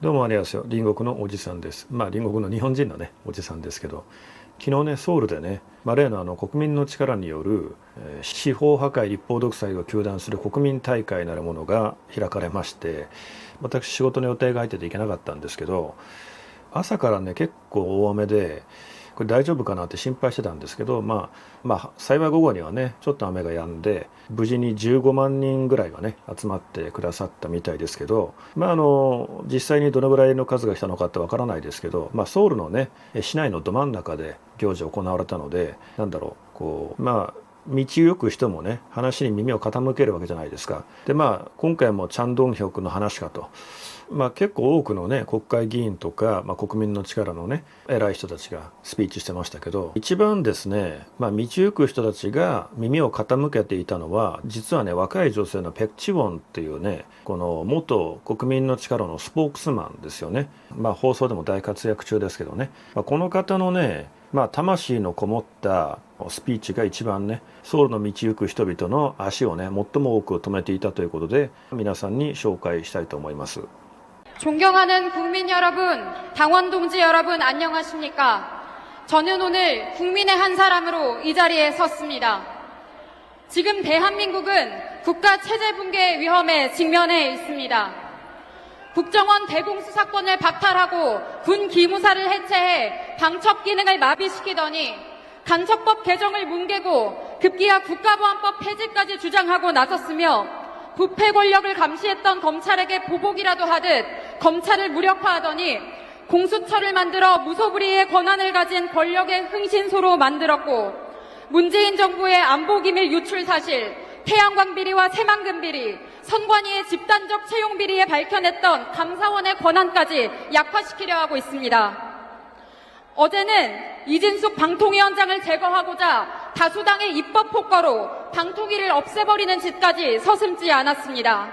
どうもありがとう。隣国のおじさんです。隣国の日本人のね、おじさんですけど、昨日ね、ソウルでね、例の国民の力による、司法破壊立法独裁を糾弾する国民大会なるものが開かれまして、私仕事の予定が入ってて行けなかったんですけど、朝からね、結構大雨で、これ大丈夫かなって心配してたんですけど、幸い午後にはねちょっと雨が止んで無事に15万人ぐらいがね集まってくださったみたいですけど、実際にどのぐらいの数が来たのかってわからないですけど、ソウルのね市内のど真ん中で行事行われたので、道行く人もね話に耳を傾けるわけじゃないですか。で今回もチャンドンヒョクの話かと。結構多くのね国会議員とか、国民の力のね偉い人たちがスピーチしてましたけど、一番ですね、道行く人たちが耳を傾けていたのは実はね若い女性のペク・チウォンっていうねこの元国民の力のスポークスマンですよね。放送でも大活躍中ですけどね、この方のね魂のこもったスピーチが一番ねソウルの道行く人々の足をね最も多く止めていたということで、皆さんに紹介したいと思います。존경하는 국민 여러분, 당원 동지 여러분 안녕하십니까? 저는 오늘 국민의 한 사람으로 이 자리에 섰습니다. 지금 대한민국은 국가 체제 붕괴 위험에 직면해 있습니다. 국정원 대공수사권을 박탈하고 군 기무사를 해체해 방첩 기능을 마비시키더니 간첩법 개정을 뭉개고 급기야 국가보안법 폐지까지 주장하고 나섰으며 부패 권력을 감시했던 검찰에게 보복이라도 하듯 검찰을 무력화하더니 공수처를 만들어 무소불위의 권한을 가진 권력의 흥신소로 만들었고, 문재인 정부의 안보기밀 유출 사실, 태양광 비리와 새만금 비리, 선관위의 집단적 채용 비리에 밝혀냈던 감사원의 권한까지 약화시키려 하고 있습니다. 어제는 이진숙 방통위원장을 제거하고자 다수당의 입법 폭거로 방통위를 없애버리는 짓까지 서슴지 않았습니다.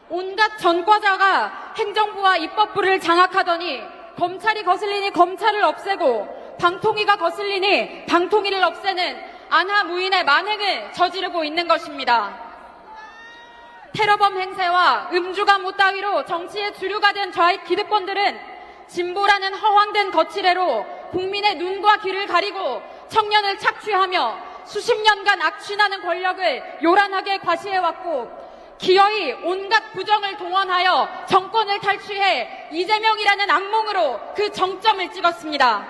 온갖 전과자가 행정부와 입법부를 장악하더니 검찰이 거슬리니 검찰을 없애고 방통위가 거슬리니 방통위를 없애는 안하무인의 만행을 저지르고 있는 것입니다. 테러범 행세와 음주가무 따위로 정치의 주류가 된 좌익 기득권들은 진보라는 허황된 거칠애로 국민의 눈과 귀를 가리고 청년을 착취하며 수십 년간 악취나는 권력을 요란하게 과시해왔고, 기어이 온갖 부정을 동원하여 정권을 탈취해 이재명이라는 악몽으로 그 정점을 찍었습니다.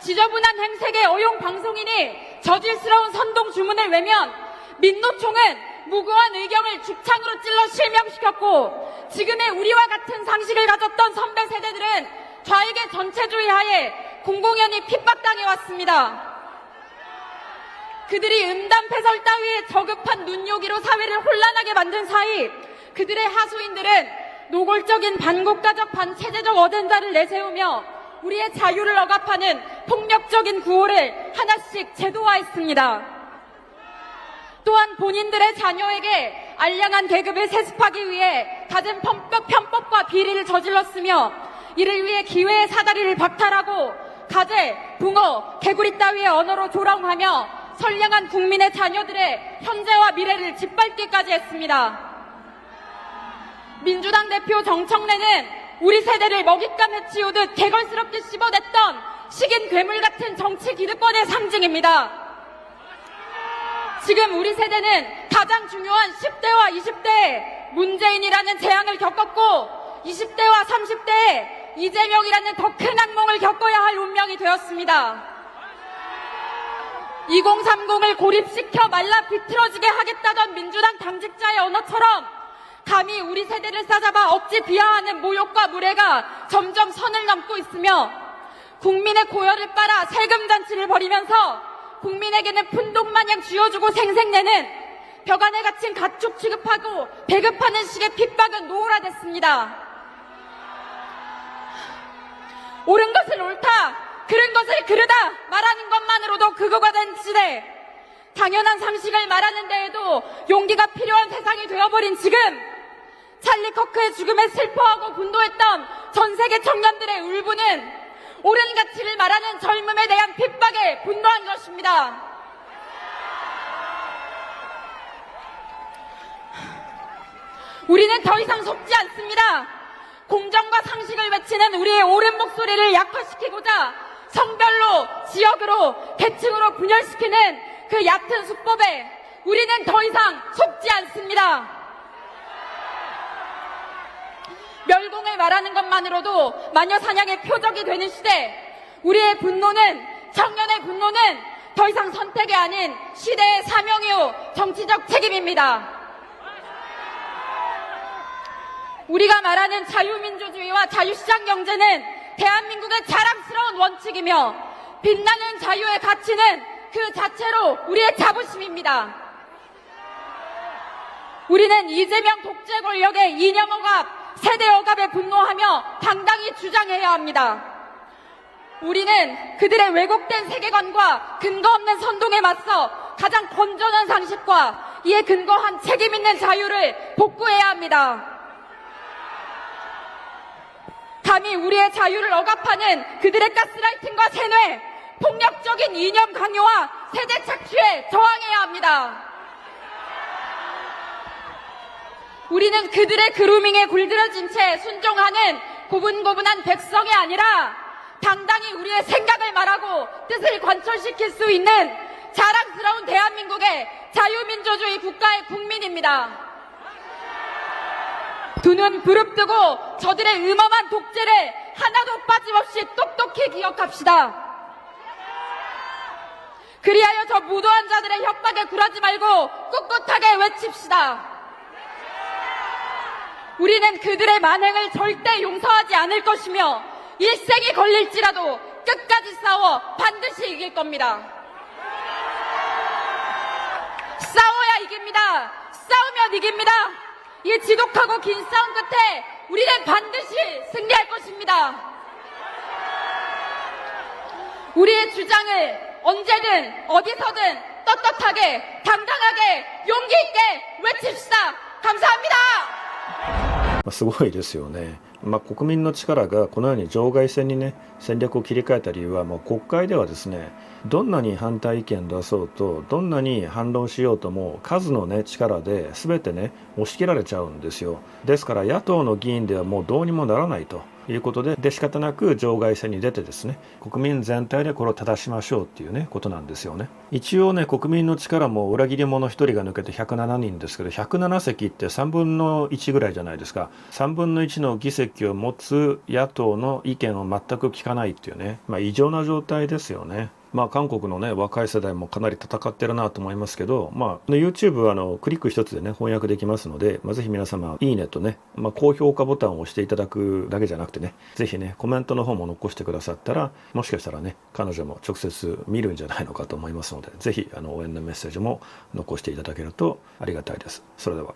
지저분한 행색의 어용 방송인이 저질스러운 선동 주문을 외면 민노총은 무고한 의경을 죽창으로 찔러 실명시켰고, 지금의 우리와 같은 상식을 가졌던 선배 세대들은 좌익의 전체주의 하에 공공연히 핍박당해왔습니다. 그들이 음담패설 따위에 저급한 눈요기로 사회를 혼란하게 만든 사이, 그들의 하수인들은 노골적인 반국가적 반체제적 어젠다를 내세우며 우리의 자유를 억압하는 폭력적인 구호를 하나씩 제도화했습니다. 또한 본인들의 자녀에게 알량한 계급을 세습하기 위해 갖은 편법과 비리를 저질렀으며, 이를 위해 기회의 사다리를 박탈하고 가재, 붕어, 개구리 따위의 언어로 조롱하며 선량한 국민의 자녀들의 현재와 미래를 짓밟기까지 했습니다. 민주당 대표 정청래는 우리 세대를 먹잇감에 치우듯 개걸스럽게 씹어냈던 식인 괴물 같은 정치 기득권의 상징입니다. 지금 우리 세대는 가장 중요한 10대와 20대에 문재인이라는 재앙을 겪었고, 20대와 30대에 이재명이라는 더 큰 악몽을 겪어야 할 운명이 되었습니다. 2030을 고립시켜 말라 비틀어지게 하겠다던 민주당 당직자의 언어처럼 감히 우리 세대를 싸잡아 억지 비하하는 모욕과 무례가 점점 선을 넘고 있으며, 국민의 고열을 빨아 세금잔치를 벌이면서 국민에게는 푼돈마냥 쥐어주고 생색내는 벽안에 갇힌 가축 취급하고 배급하는 식의 핍박은 노후화됐습니다. 옳은 것을 옳다, 그른 것을 그르다 말하는 것만으로도 극우가 된 시대, 당연한 상식을 말하는 데에도 용기가 필요한 세상이 되어버린 지금, 찰리 커크의 죽음에 슬퍼하고 분노했던 전 세계 청년들의 울분은 옳은 가치를 말하는 젊음에 대한 핍박에 분노한 것입니다. 우리는 더 이상 속지 않습니다. 공정과 상식을 외치는 우리의 옳은 목소리를 약화시키고자 성별로, 지역으로, 계층으로 분열시키는 그 얕은 수법에 우리는 더 이상 속지 않습니다. 멸공을 말하는 것만으로도 마녀 사냥의 표적이 되는 시대, 우리의 분노는, 청년의 분노는 더 이상 선택이 아닌 시대의 사명이요 정치적 책임입니다. 우리가 말하는 자유민주주의와 자유시장 경제는 대한민국의 자랑스러운 원칙이며 빛나는 자유의 가치는 그 자체로 우리의 자부심입니다. 우리는 이재명 독재 권력의 이념 억압, 세대 억압에 분노하며 당당히 주장해야 합니다. 우리는 그들의 왜곡된 세계관과 근거 없는 선동에 맞서 가장 건전한 상식과 이에 근거한 책임 있는 자유를 복구해야 합니다. 감히 우리의 자유를 억압하는 그들의 가스라이팅과 세뇌, 폭력적인 이념 강요와 세대 착취에 저항해야 합니다. 우리는 그들의 그루밍에 굴들여진 채 순종하는 고분고분한 백성이 아니라 당당히 우리의 생각을 말하고 뜻을 관철시킬 수 있는 자랑스러운 대한민국의 자유민주주의 국가의 국민입니다. 두 눈 부릅뜨고 저들의 음험한 독재를 하나도 빠짐없이 똑똑히 기억합시다. 그리하여 저 무도한 자들의 협박에 굴하지 말고 꿋꿋하게 외칩시다. 우리는 그들의 만행을 절대 용서하지 않을 것이며 일생이 걸릴지라도 끝까지 싸워 반드시 이길 겁니다. 싸워야 이깁니다. 싸우면 이깁니다. 이 지독하고 긴 싸움 끝에 우리는 반드시 승리할 것입니다. 우리의 주장을 언제든 어디서든 떳떳하게 당당하게 용기 있게 외칩시다. 감사합니다. すごいですよね。国民の力がこのように場外戦にね戦略を切り替えた理由はもう国会ではですね、どんなに反対意見出そうとどんなに反論しようとも数のね力で全てね押し切られちゃうんですよ。ですから野党の議員ではもうどうにもならないということで仕方なく場外戦に出てですね、国民全体でこれを正しましょうっていうねことなんですよね。一応ね国民の力も裏切り者1人が抜けて107人ですけど、107席って3分の1ぐらいじゃないですか。3分の1の議席を持つ野党の意見を全く聞かないっていうね、異常な状態ですよね。韓国のね若い世代もかなり戦ってるなと思いますけど、YouTube はクリック一つでね翻訳できますので、ぜひ皆様いいねとね、高評価ボタンを押していただくだけじゃなくてね、ぜひねコメントの方も残してくださったら、もしかしたらね彼女も直接見るんじゃないのかと思いますので、ぜひ応援のメッセージも残していただけるとありがたいです。それでは。